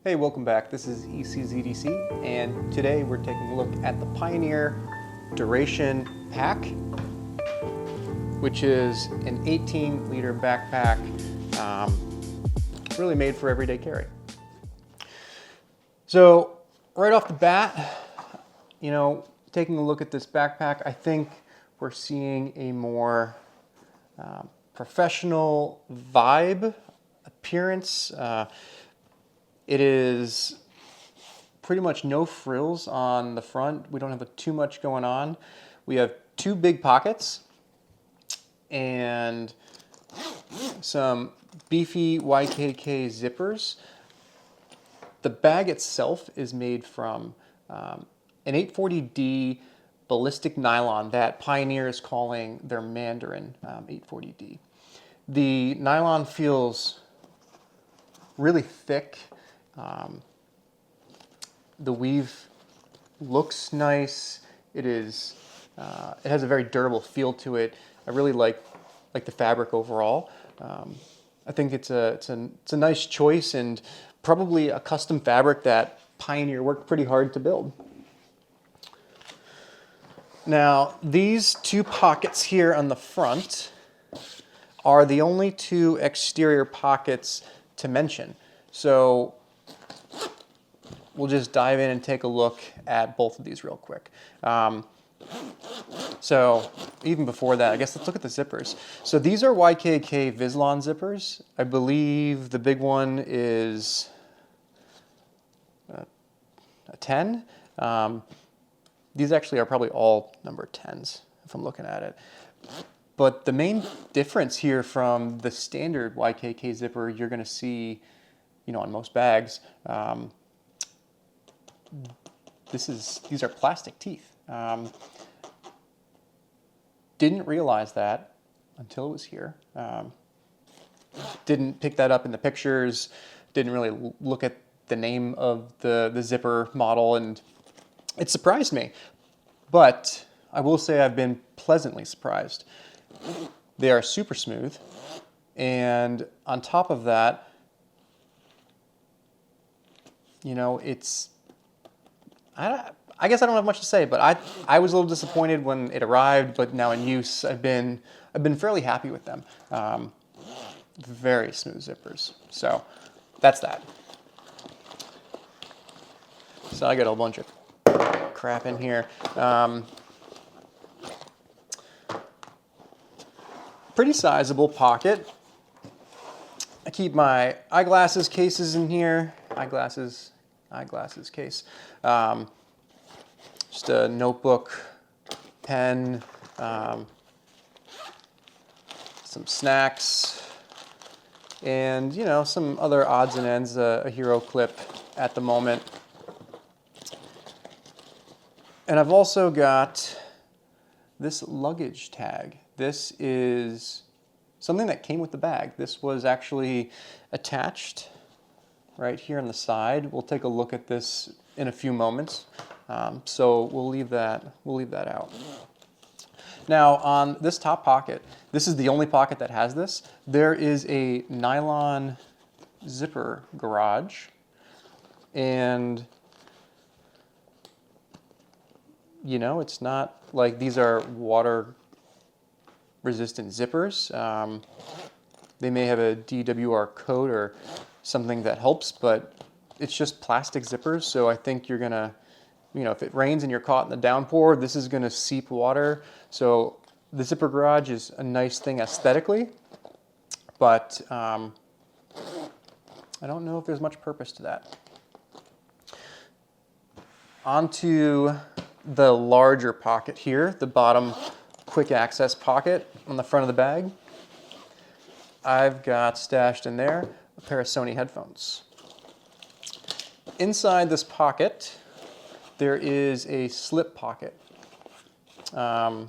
Hey, welcome back. This is ECZDC, and today we're taking a look at the Pioneer Duration Pack, which is an 18-liter backpack, really made for everyday carry. So right off the bat, taking a look at this backpack, I think we're seeing a more professional vibe, appearance. It is pretty much no frills on the front. We don't have too much going on. We have two big pockets and some beefy YKK zippers. The bag itself is made from an 840D ballistic nylon that Pioneer is calling their Mandarin 840D. The nylon feels really thick. The weave looks nice. It has a very durable feel to it. I really like the fabric overall. I think it's a nice choice and probably a custom fabric that Pioneer worked pretty hard to build. Now, these two pockets here on the front are the only two exterior pockets to mention. So we'll just dive in and take a look at both of these real quick. So even before that, I guess let's look at the zippers. So these are YKK Vislon zippers. I believe the big one is a 10. These actually are probably all number 10s if I'm looking at it. But the main difference here from the standard YKK zipper you're going to see, on most bags, these are plastic teeth. Didn't realize that until it was here. Didn't pick that up in the pictures. Didn't really look at the name of the zipper model, and it surprised me. But I will say I've been pleasantly surprised. They are super smooth, and on top of that, I guess I don't have much to say, but I was a little disappointed when it arrived, but now in use, I've been fairly happy with them. Very smooth zippers. So that's that. So I got a whole bunch of crap in here. Pretty sizable pocket. I keep my eyeglasses cases in here. Eyeglasses case. Just a notebook, pen, some snacks, and some other odds and ends. A hero clip at the moment. And I've also got this luggage tag. This is something that came with the bag. This was actually attached right here on the side. We'll take a look at this in a few moments. So we'll leave that out. Now on this top pocket, this is the only pocket that has this. There is a nylon zipper garage, and it's not like these are water resistant zippers. They may have a DWR code or something that helps, but it's just plastic zippers. So I think you're gonna, if it rains and you're caught in the downpour, this is gonna seep water. So the zipper garage is a nice thing aesthetically, but I don't know if there's much purpose to that. Onto the larger pocket here, the bottom quick access pocket on the front of the bag. I've got stashed in there a pair of Sony headphones. Inside this pocket, there is a slip pocket. There's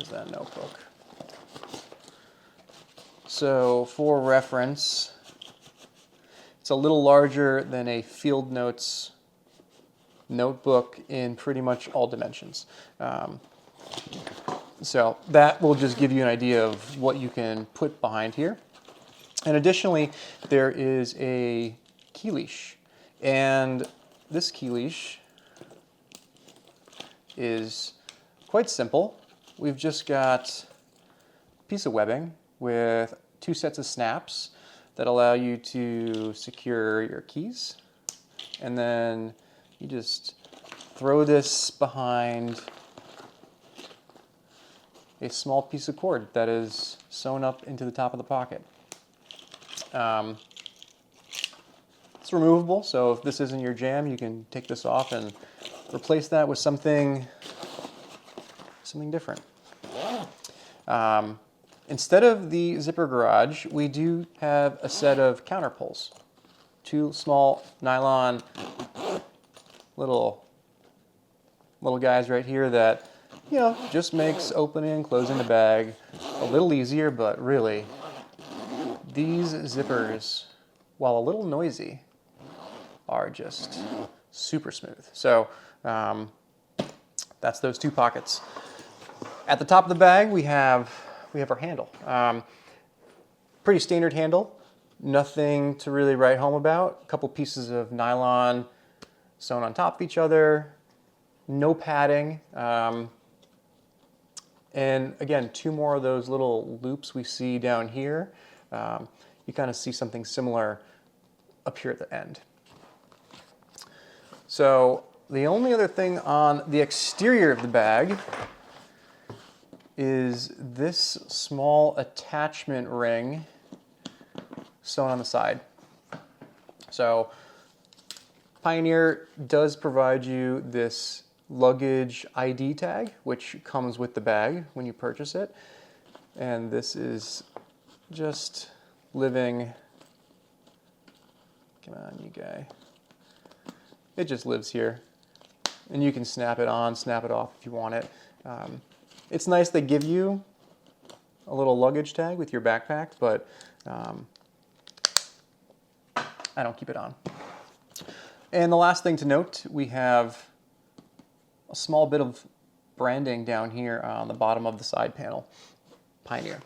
that notebook. So for reference, it's a little larger than a field notes notebook in pretty much all dimensions. So that will just give you an idea of what you can put behind here. And additionally, there is a key leash. And this key leash is quite simple. We've just got a piece of webbing with 2 sets of snaps that allow you to secure your keys. And then you just throw this behind a small piece of cord that is sewn up into the top of the pocket. It's removable, so if this isn't your jam, you can take this off and replace that with something different. Instead of the zipper garage, we do have a set of counter pulls. 2 small nylon little guys right here that, you know, just makes opening and closing the bag a little easier, but really, these zippers, while a little noisy, are just super smooth. So that's those 2 pockets. At the top of the bag, we have our handle. Pretty standard handle, nothing to really write home about. A couple pieces of nylon sewn on top of each other, no padding. And again, 2 more of those little loops we see down here. You kind of see something similar up here at the end. So the only other thing on the exterior of the bag is this small attachment ring sewn on the side. So Pioneer does provide you this luggage ID tag, which comes with the bag when you purchase it. And this is just living, come on you guy. It just lives here. And you can snap it on, snap it off if you want it. It's nice they give you a little luggage tag with your backpack, but I don't keep it on. And the last thing to note, we have a small bit of branding down here on the bottom of the side panel, Pioneer.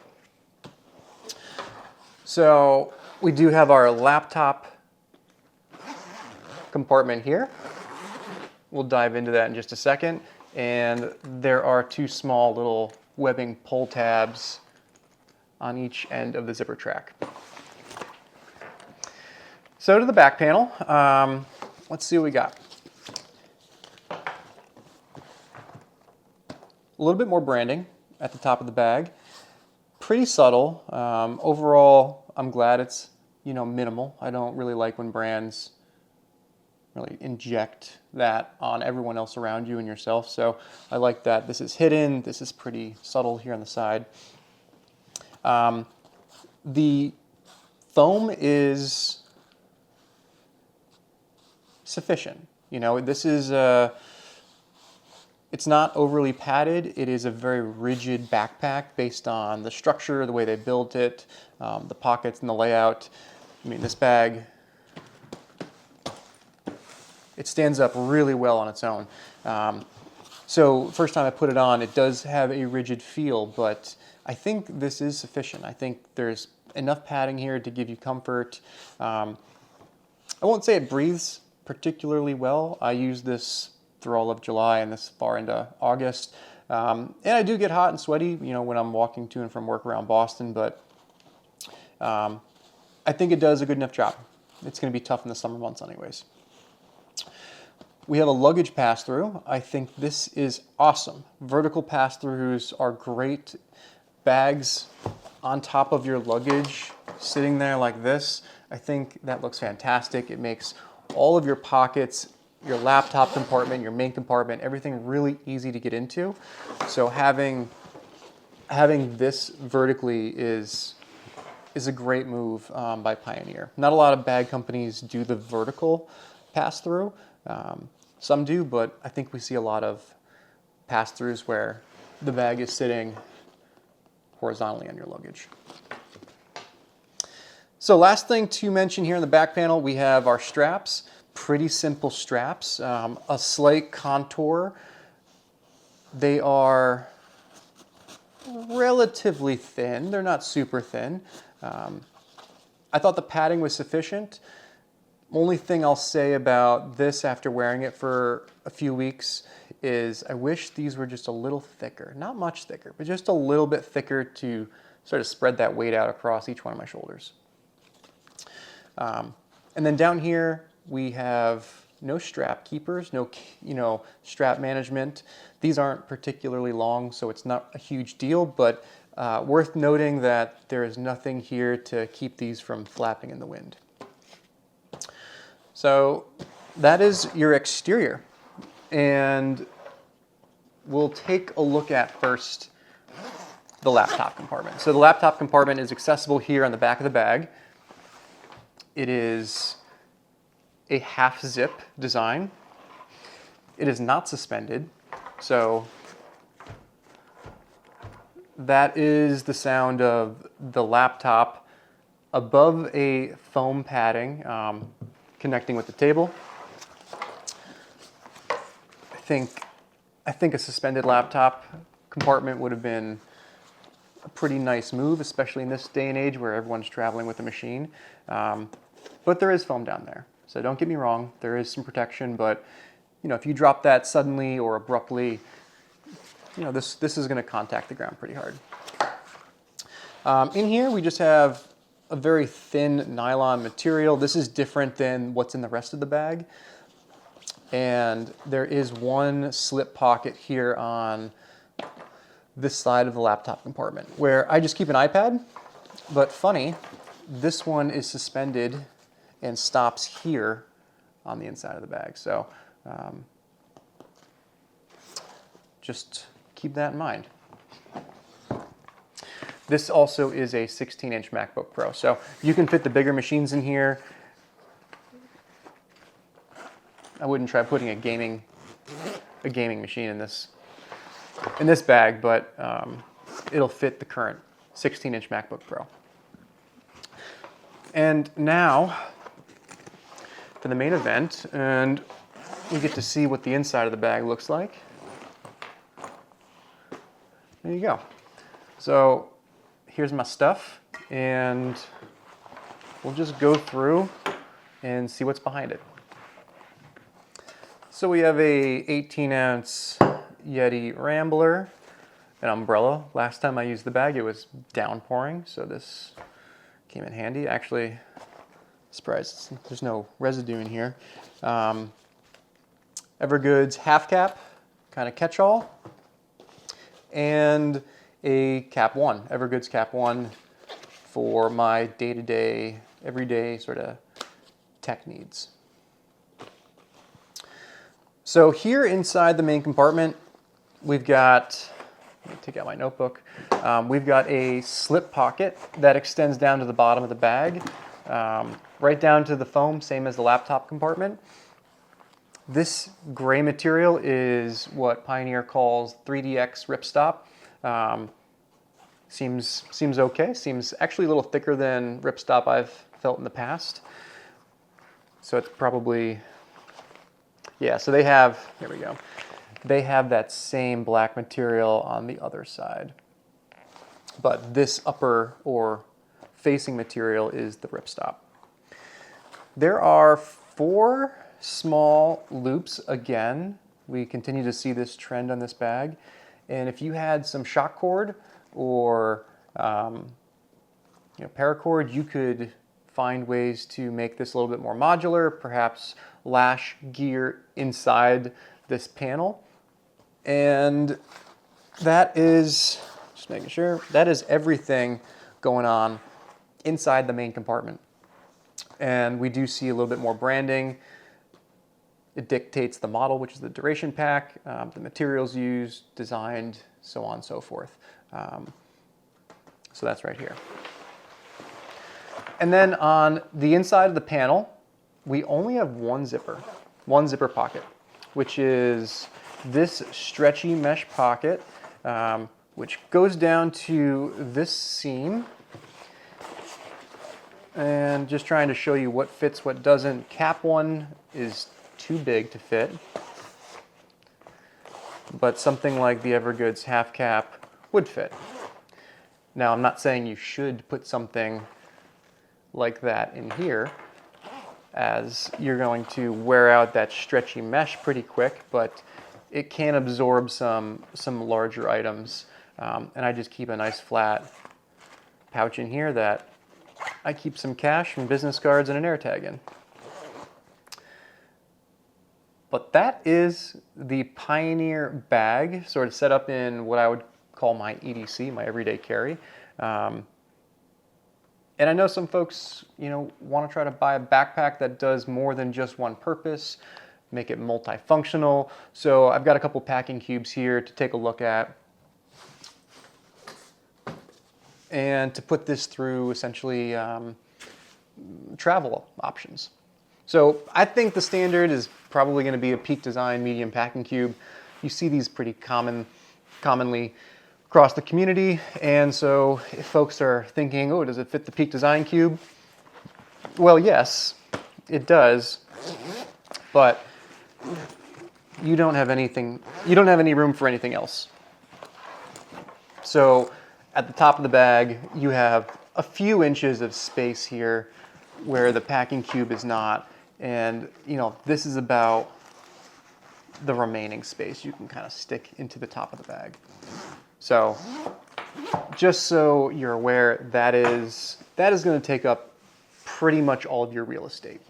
So we do have our laptop compartment here. We'll dive into that in just a second. And there are 2 small little webbing pull tabs on each end of the zipper track. So to the back panel, let's see what we got. A little bit more branding at the top of the bag. Pretty subtle. Overall, I'm glad it's, you know, minimal. I don't really like when brands really inject that on everyone else around you and yourself. So I like that this is hidden. This is pretty subtle here on the side. The foam is sufficient. You know, this is it's not overly padded. It is a very rigid backpack based on the structure, the way they built it, the pockets and the layout. I mean, this bag, it stands up really well on its own. So first time I put it on, it does have a rigid feel, but I think this is sufficient. I think there's enough padding here to give you comfort. I won't say it breathes particularly well. I use this through all of July and this far into August. And I do get hot and sweaty, you know, when I'm walking to and from work around Boston, but I think it does a good enough job. It's going to be tough in the summer months anyways. We have a luggage pass-through. I think this is awesome. Vertical pass-throughs are great. Bags on top of your luggage, sitting there like this, I think that looks fantastic. It makes all of your pockets, your laptop compartment, your main compartment, everything really easy to get into. So having this vertically is a great move by Pioneer. Not a lot of bag companies do the vertical pass-through. Some do, but I think we see a lot of pass-throughs where the bag is sitting horizontally on your luggage. So last thing to mention here in the back panel, we have our straps. Pretty simple straps, a slight contour. They are relatively thin. They're not super thin. I thought the padding was sufficient. Only thing I'll say about this after wearing it for a few weeks is I wish these were just a little thicker. Not much thicker, but just a little bit thicker to sort of spread that weight out across each one of my shoulders. And then down here we have no strap keepers, no strap management. These aren't particularly long, so it's not a huge deal, but worth noting that there is nothing here to keep these from flapping in the wind. So that is your exterior. And we'll take a look at first the laptop compartment. So the laptop compartment is accessible here on the back of the bag. It is a half zip design. It is not suspended. So that is the sound of the laptop above a foam padding connecting with the table. I think a suspended laptop compartment would have been a pretty nice move, especially in this day and age where everyone's traveling with a machine. But there is foam down there. So don't get me wrong, there is some protection, but if you drop that suddenly or abruptly, this is going to contact the ground pretty hard. In here we just have a very thin nylon material. This is different than what's in the rest of the bag. And there is one slip pocket here on this side of the laptop compartment where I just keep an iPad, but funny, this one is suspended and stops here on the inside of the bag. So just keep that in mind. This also is a 16-inch MacBook Pro. So you can fit the bigger machines in here. I wouldn't try putting a gaming machine in this bag, but it'll fit the current 16-inch MacBook Pro. And now for the main event, and you get to see what the inside of the bag looks like. There you go. So here's my stuff, and we'll just go through and see what's behind it. So we have a 18-ounce Yeti Rambler, an umbrella. Last time I used the bag, it was downpouring, so this came in handy. Actually, surprised there's no residue in here. Evergood's half cap, kind of catch-all, and a Cap 1, Evergood's Cap 1 for my day-to-day, everyday sort of tech needs. So here inside the main compartment, we've got, let me take out my notebook, we've got a slip pocket that extends down to the bottom of the bag, right down to the foam, same as the laptop compartment. This gray material is what Pioneer calls 3DX Ripstop. Seems okay. Seems actually a little thicker than Ripstop I've felt in the past. So it's probably, yeah, so they have, here we go. They have that same black material on the other side. But this upper or facing material is the Ripstop. There are 4 small loops again. We continue to see this trend on this bag. And if you had some shock cord or paracord, you could find ways to make this a little bit more modular, perhaps lash gear inside this panel. And that is, just making sure, that is everything going on inside the main compartment. And we do see a little bit more branding. It dictates the model, which is the duration pack, the materials used, designed, so on and so forth. So that's right here. And then on the inside of the panel, we only have one zipper pocket, which is this stretchy mesh pocket, which goes down to this seam. And just trying to show you what fits, what doesn't. Cap 1 is too big to fit, but something like the Evergood's half cap would fit. Now, I'm not saying you should put something like that in here, as you're going to wear out that stretchy mesh pretty quick, but it can absorb some larger items. And I just keep a nice flat pouch in here that I keep some cash and business cards and an AirTag in. But that is the Pioneer bag, sort of set up in what I would call my EDC, my everyday carry. And I know some folks, want to try to buy a backpack that does more than just one purpose, make it multifunctional. So I've got a couple packing cubes here to take a look at, and to put this through essentially travel options. So I think the standard is probably going to be a Peak Design medium packing cube. You see these pretty commonly across the community, and so if folks are thinking, oh, does it fit the Peak Design cube? Well, yes, it does, but you don't have any room for anything else. So at the top of the bag, you have a few inches of space here where the packing cube is not. And, this is about the remaining space you can kind of stick into the top of the bag. So just so you're aware, that is going to take up pretty much all of your real estate.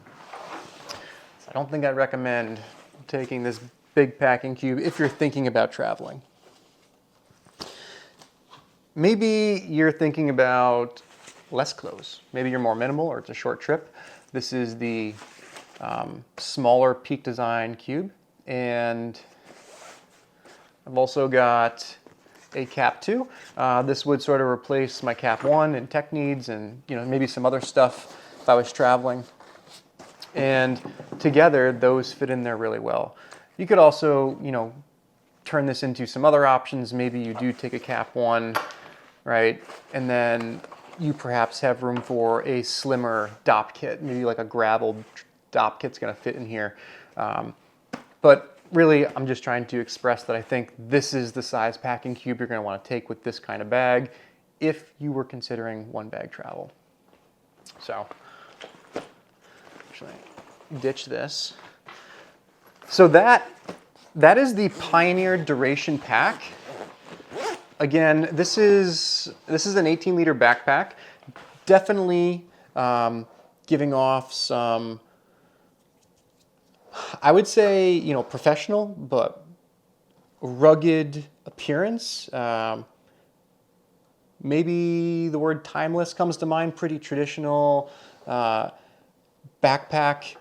So I don't think I'd recommend taking this big packing cube if you're thinking about traveling. Maybe you're thinking about less clothes. Maybe you're more minimal or it's a short trip. This is the smaller Peak Design cube, and I've also got a cap 2. This would sort of replace my cap 1 and tech needs, and maybe some other stuff if I was traveling. And together, those fit in there really well. You could also, turn this into some other options. Maybe you do take a cap 1, right, and then you perhaps have room for a slimmer DOP kit, maybe like a gravel DOP kit's going to fit in here. But really, I'm just trying to express that I think this is the size packing cube you're going to want to take with this kind of bag if you were considering one bag travel. So, actually, ditch this. So that is the Pioneer Duration Pack. Again, this is an 18-liter backpack, definitely giving off some, I would say, professional but rugged appearance. Maybe the word timeless comes to mind. Pretty traditional backpack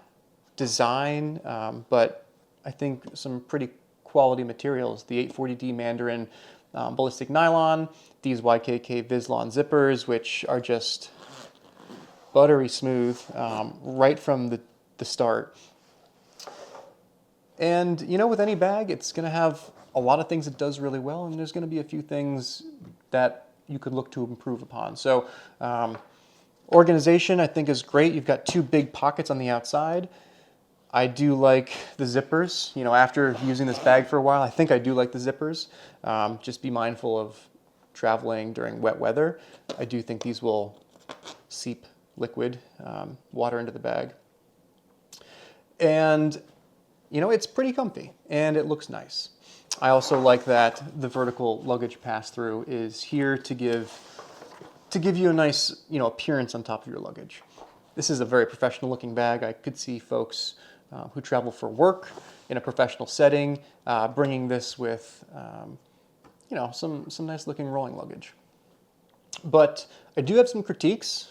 design, but I think some pretty quality materials. The 840D Mandarin ballistic nylon, these YKK Vislon zippers, which are just buttery smooth right from the start. And with any bag, it's going to have a lot of things it does really well, and there's going to be a few things that you could look to improve upon. So organization, I think, is great. You've got 2 big pockets on the outside. I do like the zippers. After using this bag for a while, I think I do like the zippers. Just be mindful of traveling during wet weather. I do think these will seep liquid water into the bag. And it's pretty comfy and it looks nice. I also like that the vertical luggage pass-through is here to give you a nice, appearance on top of your luggage. This is a very professional looking bag. I could see folks who travel for work in a professional setting bringing this with, some nice looking rolling luggage. But I do have some critiques.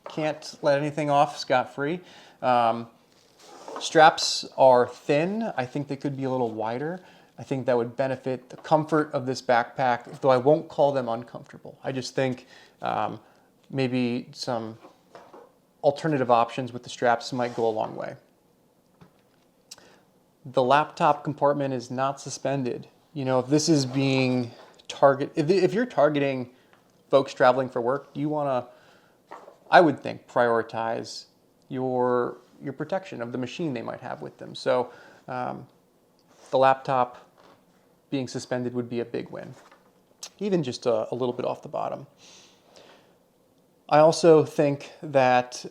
Can't let anything off scot-free. Straps are thin. I think they could be a little wider. I think that would benefit the comfort of this backpack, though I won't call them uncomfortable. I just think maybe some alternative options with the straps might go a long way. The laptop compartment is not suspended. If this is being if you're targeting folks traveling for work, you want to, I would think, prioritize your protection of the machine they might have with them. So the laptop being suspended would be a big win, even just a little bit off the bottom. I also think that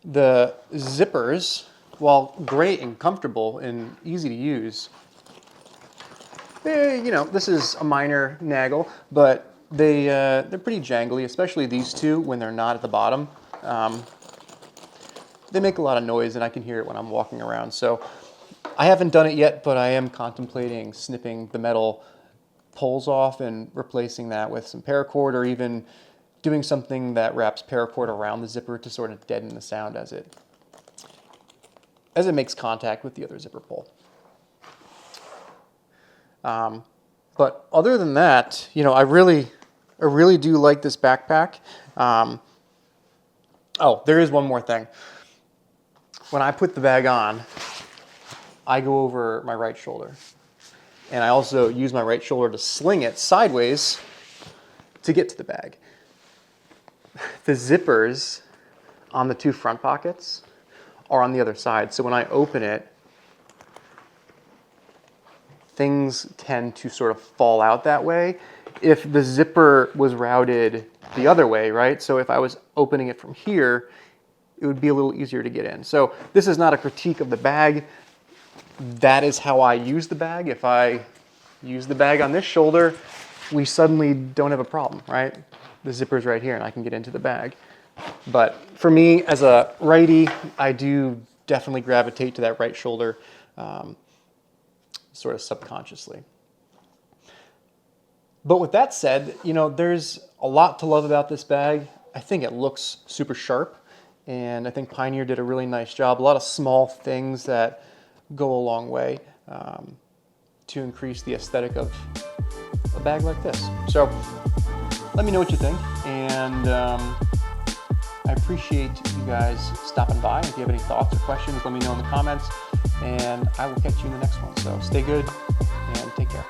the zippers, while great and comfortable and easy to use, you know, this is a minor naggle, but they're pretty jangly, especially these two when they're not at the bottom. They make a lot of noise, and I can hear it when I'm walking around. So I haven't done it yet, but I am contemplating snipping the metal poles off and replacing that with some paracord, or even doing something that wraps paracord around the zipper to sort of deaden the sound as it makes contact with the other zipper pole. But other than that, you know, I really do like this backpack. Oh, there is one more thing. When I put the bag on, I go over my right shoulder. And I also use my right shoulder to sling it sideways to get to the bag. The zippers on the two front pockets are on the other side. So when I open it, things tend to sort of fall out that way. If the zipper was routed the other way, right? So if I was opening it from here, it would be a little easier to get in. So this is not a critique of the bag. That is how I use the bag. If I use the bag on this shoulder, we suddenly don't have a problem, right? The zipper's right here and I can get into the bag. But for me, as a righty, I do definitely gravitate to that right shoulder, sort of subconsciously. But with that said, you know, there's a lot to love about this bag. I think it looks super sharp, and I think Pioneer did a really nice job. A lot of small things that go a long way to increase the aesthetic of a bag like this. So let me know what you think, and I appreciate you guys stopping by. If you have any thoughts or questions, let me know in the comments, and I will catch you in the next one. So stay good and take care.